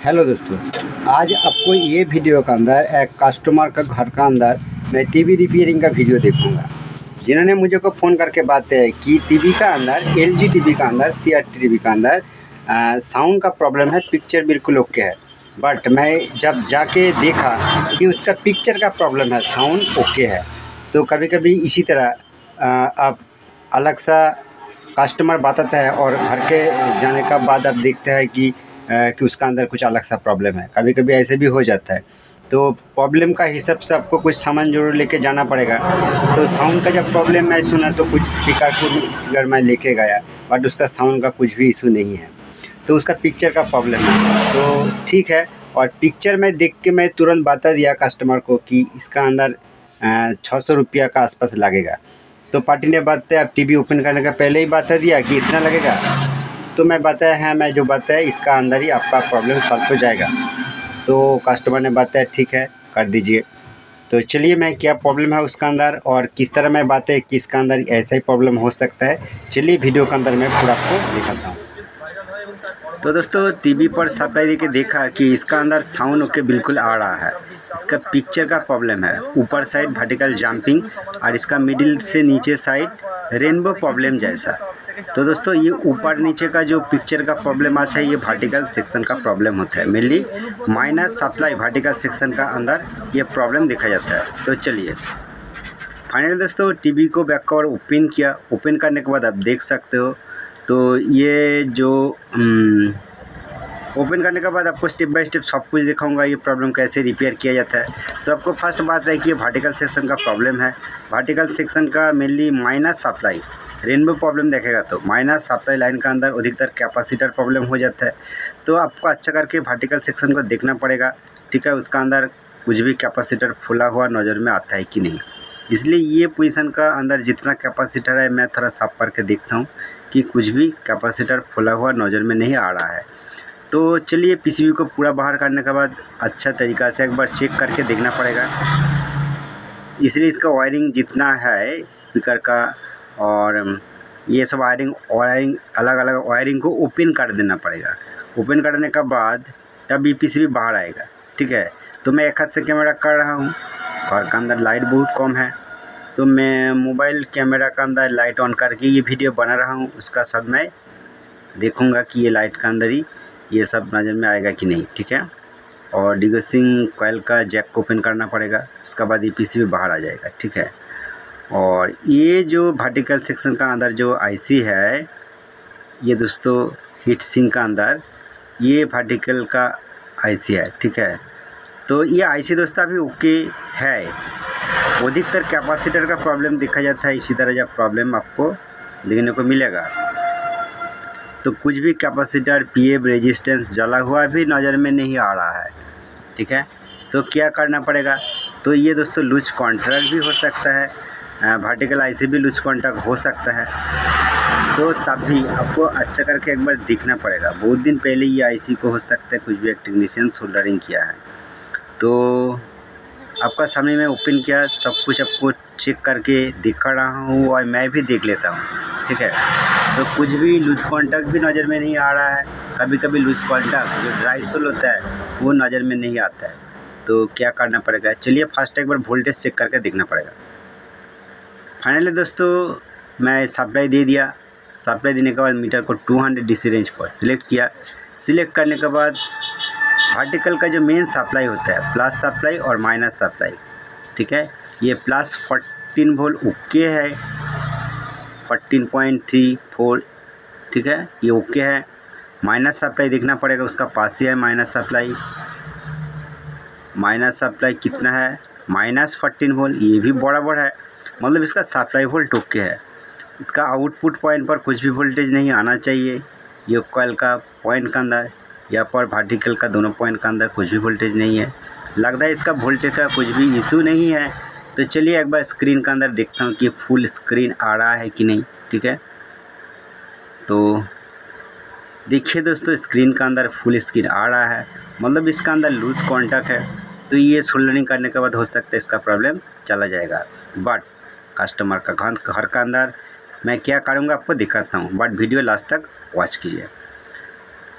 Hello दोस्तों, आज आपको ये वीडियो के अंदर एक कस्टमर का घर का अंदर मैं टीवी रिपेयरिंग का वीडियो देखूंगा। जिन्होंने मुझे को फ़ोन करके बात है कि टीवी का अंदर एलजी टीवी का अंदर सीआरटी टीवी का अंदर साउंड का प्रॉब्लम है, पिक्चर बिल्कुल ओके है। बट मैं जब जाके देखा कि उसका पिक्चर का प्रॉब्लम है, साउंड ओके है। तो कभी कभी इसी तरह आप अलग सा कस्टमर बताता है और घर के जाने का बाद आप देखते हैं कि उसका अंदर कुछ अलग सा प्रॉब्लम है। कभी कभी ऐसे भी हो जाता है। तो प्रॉब्लम का हिसाब से आपको कुछ सामान ज़रूर लेके जाना पड़ेगा। तो साउंड का जब प्रॉब्लम मैं सुना तो कुछ स्पीकर मैं लेके गया, बट उसका साउंड का कुछ भी इशू नहीं है। तो उसका पिक्चर का प्रॉब्लम है, तो ठीक है। और पिक्चर में देख के मैं तुरंत बता दिया कस्टमर को कि इसका अंदर 600 रुपया का आसपास लगेगा। तो पार्टी ने बताया, आप टीवी ओपन करने का पहले ही बता दिया कि इतना लगेगा। तो मैं बताया हाँ, मैं जो बताया इसका अंदर ही आपका प्रॉब्लम सॉल्व हो जाएगा। तो कस्टमर ने बताया ठीक है, कर दीजिए। तो चलिए, मैं क्या प्रॉब्लम है उसका अंदर और किस तरह मैं बातें कि इसका अंदर ऐसा ही प्रॉब्लम हो सकता है, चलिए वीडियो के अंदर मैं पूरा आपको दिखाता हूँ। तो दोस्तों, टीवी पर सप्लाई देके देखा कि इसका अंदर साउंड ओके बिल्कुल आ रहा है। इसका पिक्चर का प्रॉब्लम है, ऊपर साइड वर्टिकल जंपिंग और इसका मिडिल से नीचे साइड रेनबो प्रॉब्लम जैसा। तो दोस्तों, ये ऊपर नीचे का जो पिक्चर का प्रॉब्लम आता है, ये वर्टिकल सेक्शन का प्रॉब्लम होता है। Mainly minus supply vertical section का अंदर ये प्रॉब्लम देखा जाता है। तो चलिए, फाइनली दोस्तों टीवी को बैक कवर ओपन किया। ओपन करने के बाद आप देख सकते हो, तो ये जो ओपन करने के बाद आपको स्टेप बाय स्टेप सब कुछ दिखाऊंगा, ये प्रॉब्लम कैसे रिपेयर किया जाता है। तो आपको फर्स्ट बात है कि ये वर्टिकल सेक्शन का प्रॉब्लम है। वर्टिकल सेक्शन का mainly minus supply rainbow problem देखेगा, तो माइनस सप्लाई लाइन का अंदर अधिकतर कैपेसिटर प्रॉब्लम हो जाता है। तो आपको अच्छा करके वर्टिकल सेक्शन को देखना पड़ेगा, ठीक है। उसका अंदर कुछ भी कैपेसिटर फुला हुआ नज़र में आता है कि नहीं। इसलिए ये पोजीशन का अंदर जितना कैपेसिटर है, मैं थोड़ा साफ करके देखता हूँ कि कुछ भी कैपेसिटर फुला हुआ नज़र में नहीं आ रहा है। तो चलिए, पीसीबी को पूरा बाहर करने के बाद अच्छा तरीक़ा से एक बार चेक करके देखना पड़ेगा। इसलिए इसका वायरिंग जितना है स्पीकर का और ये सब वायरिंग अलग अलग वायरिंग को ओपन कर देना पड़ेगा। ओपन करने के बाद तब ये पीसीबी बाहर आएगा, ठीक है। तो मैं एक हाथ से कैमरा कर रहा हूँ, घर का अंदर लाइट बहुत कम है, तो मैं मोबाइल कैमरा का अंदर लाइट ऑन करके ये वीडियो बना रहा हूँ। उसका साथ मैं देखूँगा कि ये लाइट का अंदर ही ये सब नज़र में आएगा कि नहीं, ठीक है। और डिगसिंग कॉइल का जैक को ओपन करना पड़ेगा, उसके बाद ये पीसीबी बाहर आ जाएगा, ठीक है। और ये जो वर्टिकल सेक्शन का अंदर जो आईसी है, ये दोस्तों हीट सिंक का अंदर ये वर्टिकल का आईसी है, ठीक है। तो ये आईसी दोस्तों अभी ओके है। अधिकतर कैपेसिटर का प्रॉब्लम देखा जाता है, इसी तरह जब प्रॉब्लम आपको देखने को मिलेगा। तो कुछ भी कैपेसिटर पीएफ रेजिस्टेंस जला हुआ भी नज़र में नहीं आ रहा है, ठीक है। तो क्या करना पड़ेगा, तो ये दोस्तों लूज कॉन्ट्रैक्ट भी हो सकता है, वर्टिकल आईसी भी लूज कॉन्ट्रैक्ट हो सकता है। तो तब भी आपको अच्छा करके एक बार देखना पड़ेगा। बहुत दिन पहले ये आईसी को हो सकता है कुछ भी एक टेक्नीशियन सोल्डरिंग किया है। तो आपका सामने में ओपन किया, सब कुछ आपको चेक करके दिखा रहा हूँ और मैं भी देख लेता हूँ, ठीक है। तो कुछ भी लूज कॉन्टैक्ट भी नज़र में नहीं आ रहा है। कभी कभी लूज कॉन्टैक्ट जो ड्राई सोल होता है वो नज़र में नहीं आता है। तो क्या करना पड़ेगा, चलिए फर्स्ट एक बार वोल्टेज चेक करके देखना पड़ेगा। फाइनली दोस्तों, मैं सप्लाई दे दिया। सप्लाई देने के बाद मीटर को 200 DC रेंज पर सिलेक्ट किया। सिलेक्ट करने के बाद वर्टिकल का जो मेन सप्लाई होता है, प्लस सप्लाई और माइनस सप्लाई, ठीक है। ये प्लस 14 वोल्ट ओके है, 14.34, ठीक है, ये ओके है। माइनस सप्लाई देखना पड़ेगा, उसका पास ही है माइनस सप्लाई। माइनस सप्लाई कितना है, -14 वोल्ट, ये भी बराबर है, मतलब इसका सप्लाई वोल्ट ओके है। इसका आउटपुट पॉइंट पर कुछ भी वोल्टेज नहीं आना चाहिए। ये कॉइल का पॉइंट के अंदर या पर वर्टिकल का दोनों पॉइंट के अंदर कुछ भी वोल्टेज नहीं है। लगता है इसका वोल्टेज का कुछ भी इशू नहीं है। तो चलिए एक बार स्क्रीन के अंदर देखता हूँ कि फुल स्क्रीन आ रहा है कि नहीं, ठीक है। तो देखिए दोस्तों, स्क्रीन का अंदर फुल स्क्रीन आ रहा है, मतलब इसका अंदर लूज कॉन्टैक्ट है। तो ये सोल्डरिंग करने के बाद हो सकता है इसका प्रॉब्लम चला जाएगा। बट कस्टमर का घर का अंदर मैं क्या करूँगा आपको दिखाता हूँ, बट वीडियो लास्ट तक वॉच कीजिए।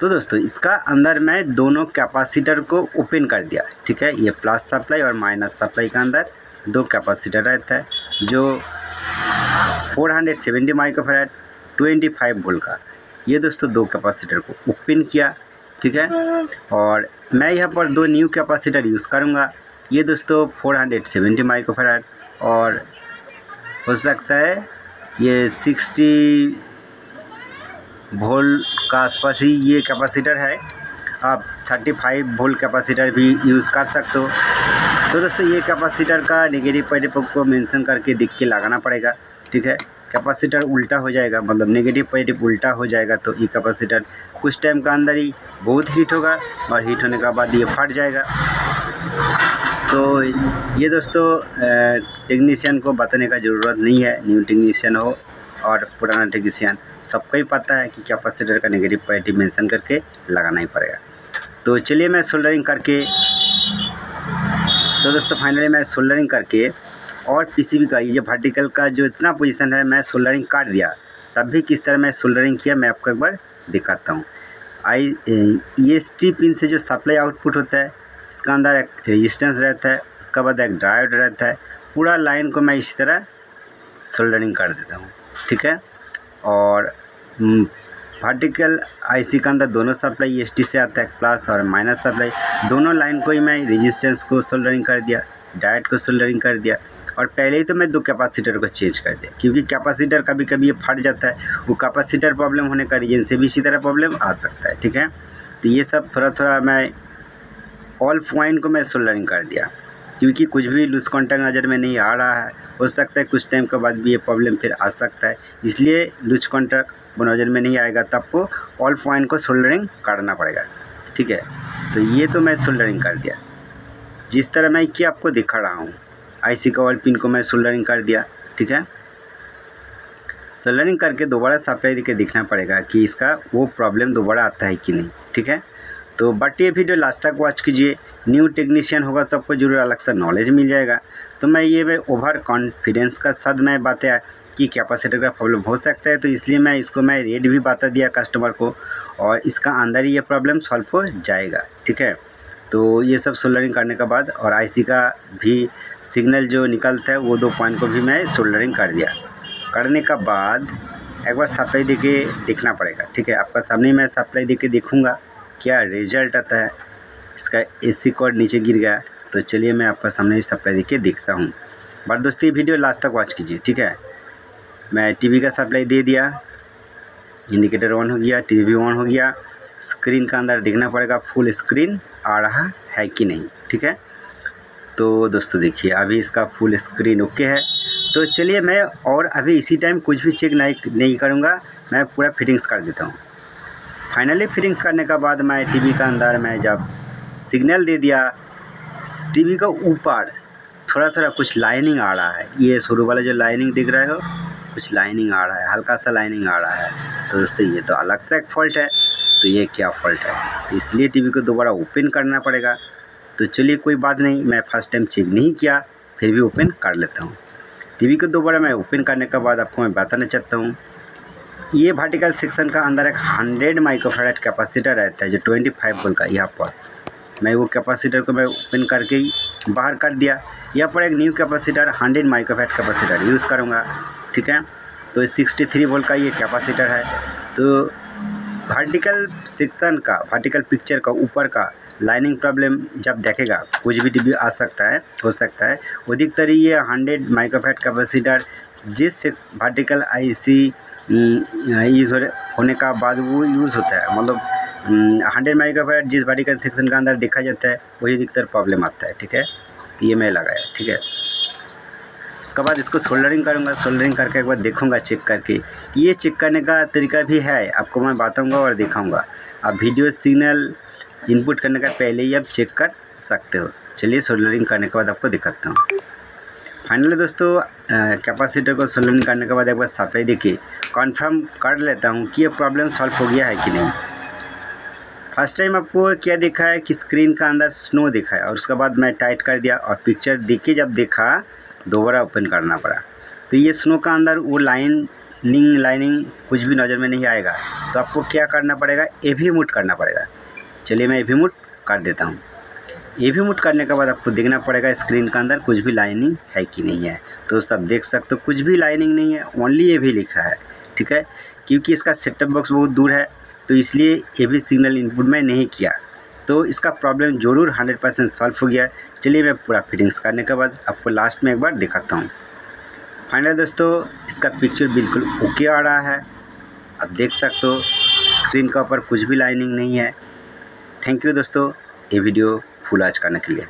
तो दोस्तों इसका अंदर मैं दोनों कैपेसिटर को ओपन कर दिया, ठीक है। ये प्लस सप्लाई और माइनस सप्लाई का अंदर दो कैपेसिटर रहता है, जो 470 माइक्रोफैराड 25 वोल्ट का, ये दोस्तों दो कैपेसिटर को ओपन किया, ठीक है। और मैं यहाँ पर दो न्यू कैपेसिटर यूज़ करूँगा। ये दोस्तों 470 माइक्रोफैराड और हो सकता है ये 60 वोल्ट का आसपास ही ये कैपेसिटर है। आप 35 वोल्ट कैपेसिटर भी यूज़ कर सकते हो। तो दोस्तों ये कैपेसिटर का नेगेटिव पॉजिटिव को मेंशन करके दिख के लगाना पड़ेगा, ठीक है। कैपेसिटर उल्टा हो जाएगा, मतलब नेगेटिव पॉजिटिव उल्टा हो जाएगा तो ये कैपेसिटर कुछ टाइम का अंदर ही बहुत हीट होगा और हीट होने के बाद ये फट जाएगा। तो ये दोस्तों टेक्नीशियन को बताने का ज़रूरत नहीं है, न्यू टेक्नीशियन हो और पुराना टेक्नीशियन, सबको ही पता है कि कैपेसिटर का नेगेटिव पॉजिटिव मेंशन करके लगाना ही पड़ेगा। तो चलिए मैं सोल्डरिंग करके, तो दोस्तों फाइनली मैं सोल्डरिंग करके और पीसीबी का ये वर्टिकल का जो इतना पोजीशन है मैं सोल्डरिंग काट दिया। तब भी किस तरह मैं सोल्डरिंग किया मैं आपको एक बार दिखाता हूँ। EST पिन से जो सप्लाई आउटपुट होता है इसका अंदर एक रेजिस्टेंस रहता है, उसके बाद एक डायोड रहता है। पूरा लाइन को मैं इसी तरह सोल्डरिंग कर देता हूँ, ठीक है। और वर्टिकल आईसी का अंदर दोनों सप्लाई EST से आता है, प्लस और माइनस सप्लाई, दोनों लाइन को ही मैं रेजिस्टेंस को सोल्डरिंग कर दिया, डायोड को सोल्डरिंग कर दिया। और पहले ही तो मैं दो कैपेसिटर को चेंज कर दिया, क्योंकि कैपेसिटर कभी कभी ये फट जाता है, वो कैपेसिटर प्रॉब्लम होने का रीजन से भी इसी तरह प्रॉब्लम आ सकता है, ठीक है। तो ये सब थोड़ा थोड़ा मैं ऑल पॉइंट को मैं सोल्डरिंग कर दिया, क्योंकि कुछ भी लूज कॉन्टैक्ट नज़र में नहीं आ रहा है, हो सकता है कुछ टाइम के बाद भी ये प्रॉब्लम फिर आ सकता है, इसलिए लूज कॉन्टैक्ट नज़र में नहीं आएगा तब को ऑल पॉइंट को सोल्डरिंग करना पड़ेगा, ठीक है। तो ये तो मैं सोल्डरिंग कर दिया जिस तरह मैं कि आपको दिखा रहा हूँ। आईसी का ऑल पिन को मैं सोल्डरिंग कर दिया, ठीक है। सोल्डरिंग करके दोबारा सप्लाई देके देखना पड़ेगा कि इसका वो प्रॉब्लम दोबारा आता है कि नहीं, ठीक है। तो बट ये वीडियो लास्ट तक वॉच कीजिए, न्यू टेक्नीशियन होगा तो आपको जरूर अलग सा नॉलेज मिल जाएगा। तो मैं ओवर कॉन्फिडेंस का साथ मैं बताया कि कैपेसिटर का प्रॉब्लम हो सकता है, तो इसलिए मैं इसको रेट भी बता दिया कस्टमर को, और इसका अंदर ही ये प्रॉब्लम सॉल्व हो जाएगा, ठीक है। तो ये सब सोल्डरिंग करने के बाद और आईसी का भी सिग्नल जो निकलता है वो दो पॉइंट को भी मैं सोल्डरिंग कर दिया। करने का बाद एक बार सप्लाई देके देखना पड़ेगा, ठीक है। आपका सामने मैं सप्लाई देके देखूँगा क्या रिजल्ट आता है। इसका एसी कॉर्ड नीचे गिर गया, तो चलिए मैं आपका सामने सप्लाई देके देखता हूँ। बट दोस्तों ये वीडियो लास्ट तक वॉच कीजिए, ठीक है। मैं टीवी का सप्लाई दे दिया, इंडिकेटर ऑन हो गया, टीवी भी ऑन हो गया। स्क्रीन का अंदर देखना पड़ेगा फुल स्क्रीन आ रहा है कि नहीं, ठीक है। तो दोस्तों देखिए अभी इसका फुल स्क्रीन ओके है। तो चलिए मैं और अभी इसी टाइम कुछ भी चेक नहीं करूँगा, मैं पूरा फिटिंग्स कर देता हूँ। फाइनली फिटिंग्स करने के बाद मैं टीवी का अंदर मैं जब सिग्नल दे दिया, टीवी का ऊपर थोड़ा थोड़ा कुछ लाइनिंग आ रहा है। ये शुरू वाला जो लाइनिंग दिख रहा है कुछ लाइनिंग आ रहा है, हल्का सा लाइनिंग आ रहा है। तो दोस्तों ये तो अलग से एक फॉल्ट है। तो ये क्या फॉल्ट है, तो इसलिए टीवी को दोबारा ओपन करना पड़ेगा। तो चलिए कोई बात नहीं, मैं फर्स्ट टाइम चेक नहीं किया फिर भी ओपन कर लेता हूँ। टीवी को दोबारा मैं ओपन करने के बाद आपको मैं बताना चाहता हूँ, ये वर्टिकल सेक्शन का अंदर एक 100 माइक्रोफैराड कैपेसिटर रहता है जो 25 वोल्ट का। यहाँ पर मैं वो कैपेसिटर को मैं ओपन करके ही बाहर कर दिया। यहाँ पर एक new capacitor 100 microfarad capacitor use करूँगा, ठीक है। तो 63 वोल्ट का ये कैपेसिटर है। तो वर्टिकल सेक्शन का, वर्टिकल पिक्चर का ऊपर का लाइनिंग प्रॉब्लम जब देखेगा कुछ भी टीवी आ सकता है, हो सकता है। अधिकतर ये 100 माइक्रोफैराड कैपेसिटर जिस वर्टिकल आईसी यूज़ होने का बाद वो यूज़ होता है, मतलब 100 माइक्रोफैराड जिस वर्टिकल सेक्शन का अंदर देखा जाता है वही अधिकतर प्रॉब्लम आता है, ठीक है। तो ये मैं लगाया, ठीक है। उसके बाद इसको सोल्डरिंग करूँगा, सोल्डरिंग करके एक बार देखूँगा चेक करके। ये चेक करने का तरीका भी है, आपको मैं बताऊँगा और दिखाऊँगा। आप वीडियो सिग्नल इनपुट करने का पहले ही आप चेक कर सकते हो। चलिए सोल्डरिंग करने के बाद आपको दिखाता हूँ। फाइनली दोस्तों कैपेसिटर को सोल्डरिंग करने के बाद एक बार सप्लाई देखिए कंफर्म कर लेता हूँ कि ये प्रॉब्लम सॉल्व हो गया है कि नहीं। फर्स्ट टाइम आपको क्या देखा है कि स्क्रीन का अंदर स्नो दिखा है, और उसके बाद मैं टाइट कर दिया और पिक्चर देख के जब देखा दोबारा ओपन करना पड़ा। तो ये स्नो का अंदर वो लाइन लिंग लाइनिंग कुछ भी नज़र में नहीं आएगा, तो आपको क्या करना पड़ेगा, एवीमूट करना पड़ेगा। चलिए मैं एवीमूट कर देता हूँ। एवीमूट करने के बाद आपको देखना पड़ेगा स्क्रीन के अंदर कुछ भी लाइनिंग है कि नहीं है। तो दोस्तों आप देख सकते हो कुछ भी लाइनिंग नहीं है, ओनली एवी लिखा है। ठीक है, क्योंकि इसका सेटअप बॉक्स बहुत दूर है तो इसलिए एवी सिग्नल इनपुट में नहीं किया, तो इसका प्रॉब्लम ज़रूर 100% सॉल्व हो गया। चलिए मैं पूरा फिटिंग्स करने के बाद आपको लास्ट में एक बार दिखाता हूँ। फाइनल दोस्तों इसका पिक्चर बिल्कुल ओके आ रहा है, आप देख सकते हो स्क्रीन के ऊपर कुछ भी लाइनिंग नहीं है। थैंक यू दोस्तों ये वीडियो फुल वॉच करने के लिए।